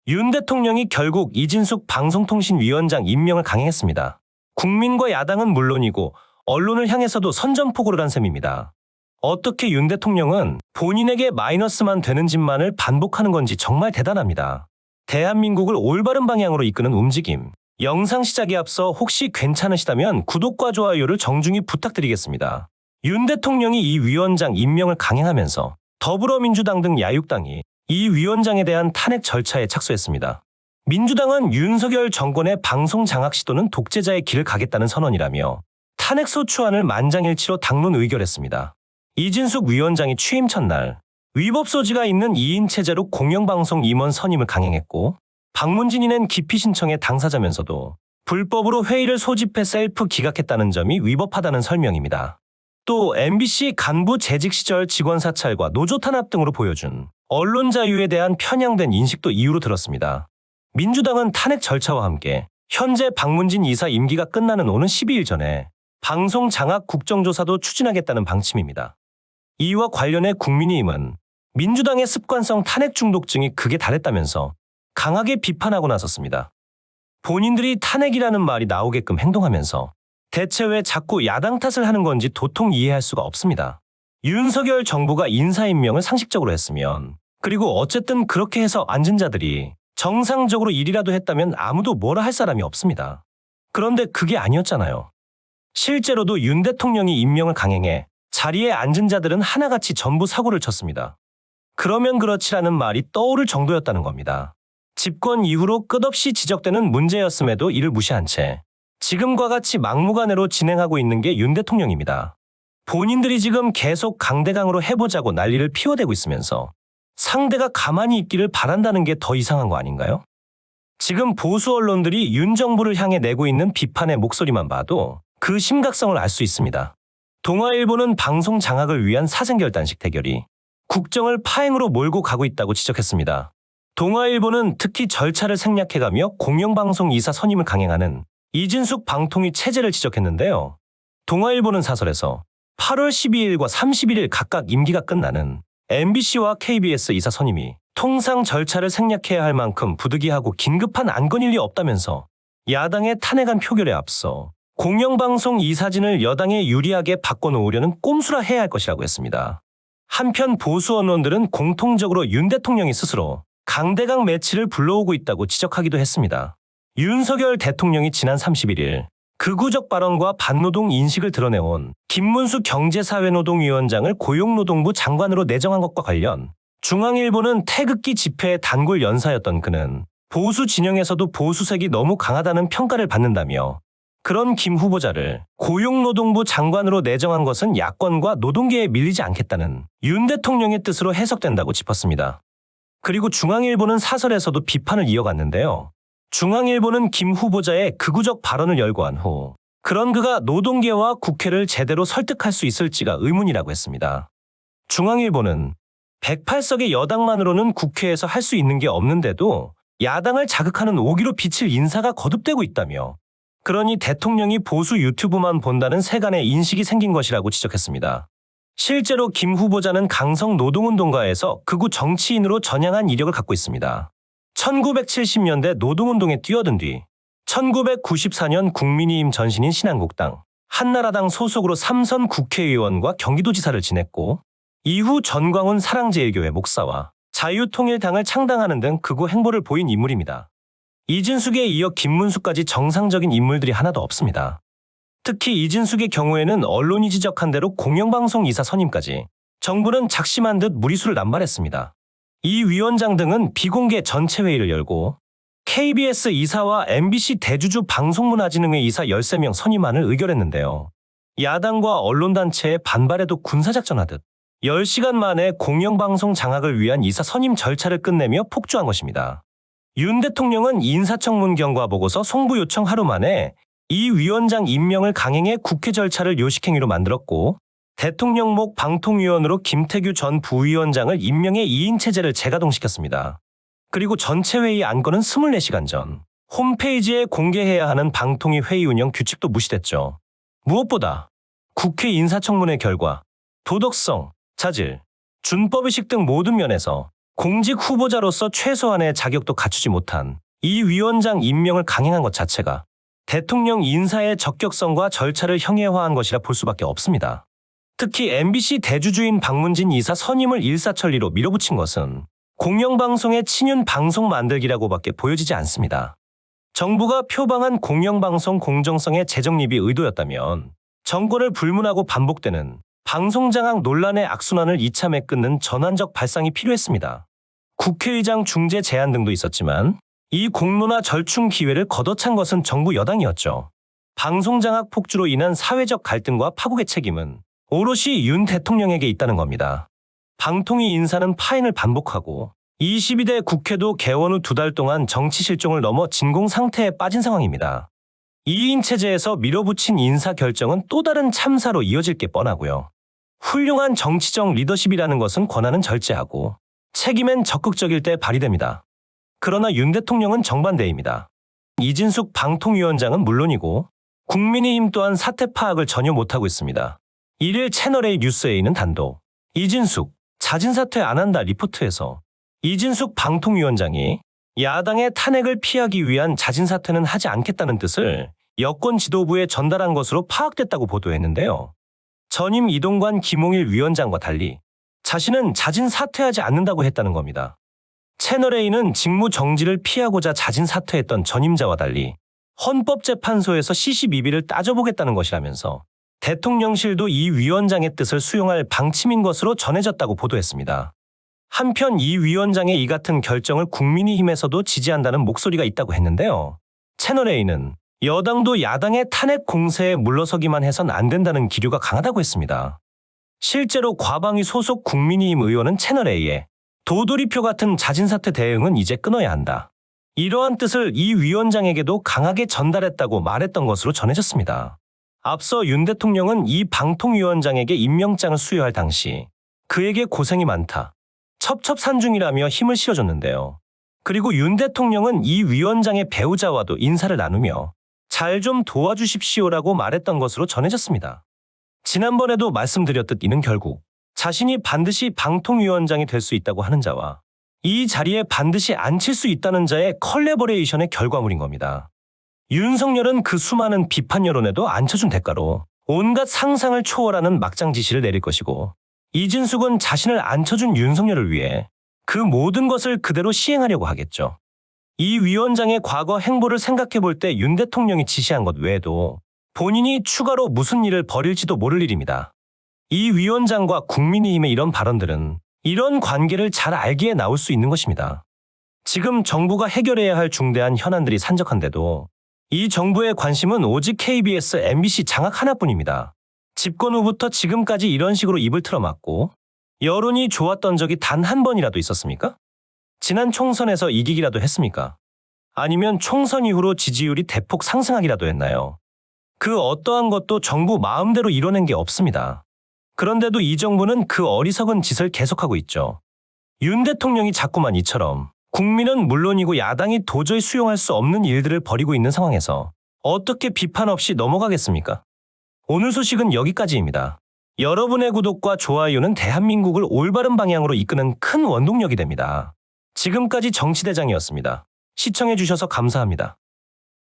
윤 대통령이 결국 이진숙 방송통신위원장 임명을 강행했습니다. 국민과 야당은 물론이고 언론을 향해서도 선전포고를 한 셈입니다. 어떻게 윤 대통령은 본인에게 마이너스만 되는 짓만을 반복하는 건지 정말 대단합니다. 대한민국을 올바른 방향으로 이끄는 움직임. 영상 시작에 앞서 혹시 괜찮으시다면 구독과 좋아요를 정중히 부탁드리겠습니다. 윤 대통령이 이 위원장 임명을 강행하면서 더불어민주당 등 야육당이 이 위원장에 대한 탄핵 절차에 착수했습니다. 민주당은 윤석열 정권의 방송 장악 시도는 독재자의 길을 가겠다는 선언이라며 탄핵 소추안을 만장일치로 당론 의결했습니다. 이진숙 위원장이 취임 첫날 위법 소지가 있는 2인 체제로 공영방송 임원 선임을 강행했고, 박문진이 낸 기피 신청의 당사자면서도 불법으로 회의를 소집해 셀프 기각했다는 점이 위법하다는 설명입니다. 또 MBC 간부 재직 시절 직원 사찰과 노조 탄압 등으로 보여준 언론 자유에 대한 편향된 인식도 이유로 들었습니다. 민주당은 탄핵 절차와 함께 현재 박문진 이사 임기가 끝나는 오는 12일 전에 방송 장악 국정조사도 추진하겠다는 방침입니다. 이와 관련해 국민의힘은 민주당의 습관성 탄핵 중독증이 극에 달했다면서 강하게 비판하고 나섰습니다. 본인들이 탄핵이라는 말이 나오게끔 행동하면서 대체 왜 자꾸 야당 탓을 하는 건지 도통 이해할 수가 없습니다. 윤석열 정부가 인사임명을 상식적으로 했으면, 그리고 어쨌든 그렇게 해서 앉은 자들이 정상적으로 일이라도 했다면 아무도 뭐라 할 사람이 없습니다. 그런데 그게 아니었잖아요. 실제로도 윤 대통령이 임명을 강행해 자리에 앉은 자들은 하나같이 전부 사고를 쳤습니다. 그러면 그렇지라는 말이 떠오를 정도였다는 겁니다. 집권 이후로 끝없이 지적되는 문제였음에도 이를 무시한 채 지금과 같이 막무가내로 진행하고 있는 게 윤 대통령입니다. 본인들이 지금 계속 강대강으로 해보자고 난리를 피워대고 있으면서 상대가 가만히 있기를 바란다는 게 더 이상한 거 아닌가요? 지금 보수 언론들이 윤 정부를 향해 내고 있는 비판의 목소리만 봐도 그 심각성을 알 수 있습니다. 동아일보는 방송 장악을 위한 사생결단식 대결이 국정을 파행으로 몰고 가고 있다고 지적했습니다. 동아일보는 특히 절차를 생략해가며 공영방송 이사 선임을 강행하는 이진숙 방통위 체제를 지적했는데요. 동아일보는 사설에서 8월 12일과 31일 각각 임기가 끝나는 MBC와 KBS 이사 선임이 통상 절차를 생략해야 할 만큼 부득이하고 긴급한 안건일 리 없다면서 야당의 탄핵안 표결에 앞서 공영방송 이사진을 여당에 유리하게 바꿔놓으려는 꼼수라 해야 할 것이라고 했습니다. 한편 보수 언론들은 공통적으로 윤 대통령이 스스로 강대강 매치를 불러오고 있다고 지적하기도 했습니다. 윤석열 대통령이 지난 31일 극우적 발언과 반노동 인식을 드러내온 김문수 경제사회노동위원장을 고용노동부 장관으로 내정한 것과 관련 중앙일보는 태극기 집회의 단골 연사였던 그는 보수 진영에서도 보수색이 너무 강하다는 평가를 받는다며 그런 김 후보자를 고용노동부 장관으로 내정한 것은 야권과 노동계에 밀리지 않겠다는 윤 대통령의 뜻으로 해석된다고 짚었습니다. 그리고 중앙일보는 사설에서도 비판을 이어갔는데요. 중앙일보는 김 후보자의 극우적 발언을 열거한 후 그런 그가 노동계와 국회를 제대로 설득할 수 있을지가 의문이라고 했습니다. 중앙일보는 108석의 여당만으로는 국회에서 할 수 있는 게 없는데도 야당을 자극하는 오기로 비칠 인사가 거듭되고 있다며 그러니 대통령이 보수 유튜브만 본다는 세간의 인식이 생긴 것이라고 지적했습니다. 실제로 김 후보자는 강성 노동운동가에서 극우 정치인으로 전향한 이력을 갖고 있습니다. 1970년대 노동운동에 뛰어든 뒤 1994년 국민의힘 전신인 신한국당, 한나라당 소속으로 3선 국회의원과 경기도지사를 지냈고 이후 전광훈 사랑제일교회 목사와 자유통일당을 창당하는 등 극우 행보를 보인 인물입니다. 이진숙에 이어 김문수까지 정상적인 인물들이 하나도 없습니다. 특히 이진숙의 경우에는 언론이 지적한 대로 공영방송 이사 선임까지 정부는 작심한 듯 무리수를 남발했습니다. 이 위원장 등은 비공개 전체 회의를 열고 KBS 이사와 MBC 대주주 방송문화진흥회 이사 13명 선임안을 의결했는데요. 야당과 언론단체의 반발에도 군사작전하듯 10시간 만에 공영방송 장악을 위한 이사 선임 절차를 끝내며 폭주한 것입니다. 윤 대통령은 인사청문 경과 보고서 송부 요청 하루 만에 이 위원장 임명을 강행해 국회 절차를 요식행위로 만들었고 대통령목 방통위원으로 김태규 전 부위원장을 임명해 2인 체제를 재가동시켰습니다. 그리고 전체 회의 안건은 24시간 전 홈페이지에 공개해야 하는 방통위 회의 운영 규칙도 무시됐죠. 무엇보다 국회 인사청문회 결과 도덕성, 자질, 준법의식 등 모든 면에서 공직 후보자로서 최소한의 자격도 갖추지 못한 이 위원장 임명을 강행한 것 자체가 대통령 인사의 적격성과 절차를 형해화한 것이라 볼 수밖에 없습니다. 특히 MBC 대주주인 박문진 이사 선임을 일사천리로 밀어붙인 것은 공영방송의 친윤 방송 만들기라고밖에 보여지지 않습니다. 정부가 표방한 공영방송 공정성의 재정립이 의도였다면 정권을 불문하고 반복되는 방송장악 논란의 악순환을 이참에 끊는 전환적 발상이 필요했습니다. 국회의장 중재 제안 등도 있었지만 이 공론화 절충 기회를 걷어찬 것은 정부 여당이었죠. 방송장악 폭주로 인한 사회적 갈등과 파국의 책임은 오롯이 윤 대통령에게 있다는 겁니다. 방통위 인사는 파행을 반복하고 22대 국회도 개원 후 2달 동안 정치 실종을 넘어 진공 상태에 빠진 상황입니다. 2인 체제에서 밀어붙인 인사 결정은 또 다른 참사로 이어질 게 뻔하고요. 훌륭한 정치적 리더십이라는 것은 권한은 절제하고 책임엔 적극적일 때 발휘됩니다. 그러나 윤 대통령은 정반대입니다. 이진숙 방통위원장은 물론이고 국민의힘 또한 사태 파악을 전혀 못하고 있습니다. 1일 채널A 뉴스A는 단독 이진숙 자진 사퇴 안 한다 리포트에서 이진숙 방통위원장이 야당의 탄핵을 피하기 위한 자진 사퇴는 하지 않겠다는 뜻을 여권 지도부에 전달한 것으로 파악됐다고 보도했는데요. 전임 이동관 김홍일 위원장과 달리 자신은 자진 사퇴하지 않는다고 했다는 겁니다. 채널A는 직무 정지를 피하고자 자진 사퇴했던 전임자와 달리 헌법재판소에서 시시비비를 따져보겠다는 것이라면서 대통령실도 이 위원장의 뜻을 수용할 방침인 것으로 전해졌다고 보도했습니다. 한편 이 위원장의 이 같은 결정을 국민의힘에서도 지지한다는 목소리가 있다고 했는데요. 채널A는 여당도 야당의 탄핵 공세에 물러서기만 해선 안 된다는 기류가 강하다고 했습니다. 실제로 과방위 소속 국민의힘 의원은 채널A에 도돌이표 같은 자진사퇴 대응은 이제 끊어야 한다. 이러한 뜻을 이 위원장에게도 강하게 전달했다고 말했던 것으로 전해졌습니다. 앞서 윤 대통령은 이 방통위원장에게 임명장을 수여할 당시 그에게 고생이 많다. 첩첩산중이라며 힘을 실어줬는데요. 그리고 윤 대통령은 이 위원장의 배우자와도 인사를 나누며 잘 좀 도와주십시오라고 말했던 것으로 전해졌습니다. 지난번에도 말씀드렸듯 이는 결국 자신이 반드시 방통위원장이 될 수 있다고 하는 자와 이 자리에 반드시 앉힐 수 있다는 자의 컬래버레이션의 결과물인 겁니다. 윤석열은 그 수많은 비판 여론에도 앉혀준 대가로 온갖 상상을 초월하는 막장 지시를 내릴 것이고 이진숙은 자신을 앉혀준 윤석열을 위해 그 모든 것을 그대로 시행하려고 하겠죠. 이 위원장의 과거 행보를 생각해 볼 때 윤 대통령이 지시한 것 외에도 본인이 추가로 무슨 일을 벌일지도 모를 일입니다. 이 위원장과 국민의힘의 이런 발언들은 이런 관계를 잘 알기에 나올 수 있는 것입니다. 지금 정부가 해결해야 할 중대한 현안들이 산적한데도 이 정부의 관심은 오직 KBS, MBC 장악 하나뿐입니다. 집권 후부터 지금까지 이런 식으로 입을 틀어막고 여론이 좋았던 적이 단 한 번이라도 있었습니까? 지난 총선에서 이기기라도 했습니까? 아니면 총선 이후로 지지율이 대폭 상승하기라도 했나요? 그 어떠한 것도 정부 마음대로 이뤄낸 게 없습니다. 그런데도 이 정부는 그 어리석은 짓을 계속하고 있죠. 윤 대통령이 자꾸만 이처럼 국민은 물론이고 야당이 도저히 수용할 수 없는 일들을 벌이고 있는 상황에서 어떻게 비판 없이 넘어가겠습니까? 오늘 소식은 여기까지입니다. 여러분의 구독과 좋아요는 대한민국을 올바른 방향으로 이끄는 큰 원동력이 됩니다. 지금까지 정치대장이었습니다. 시청해주셔서 감사합니다.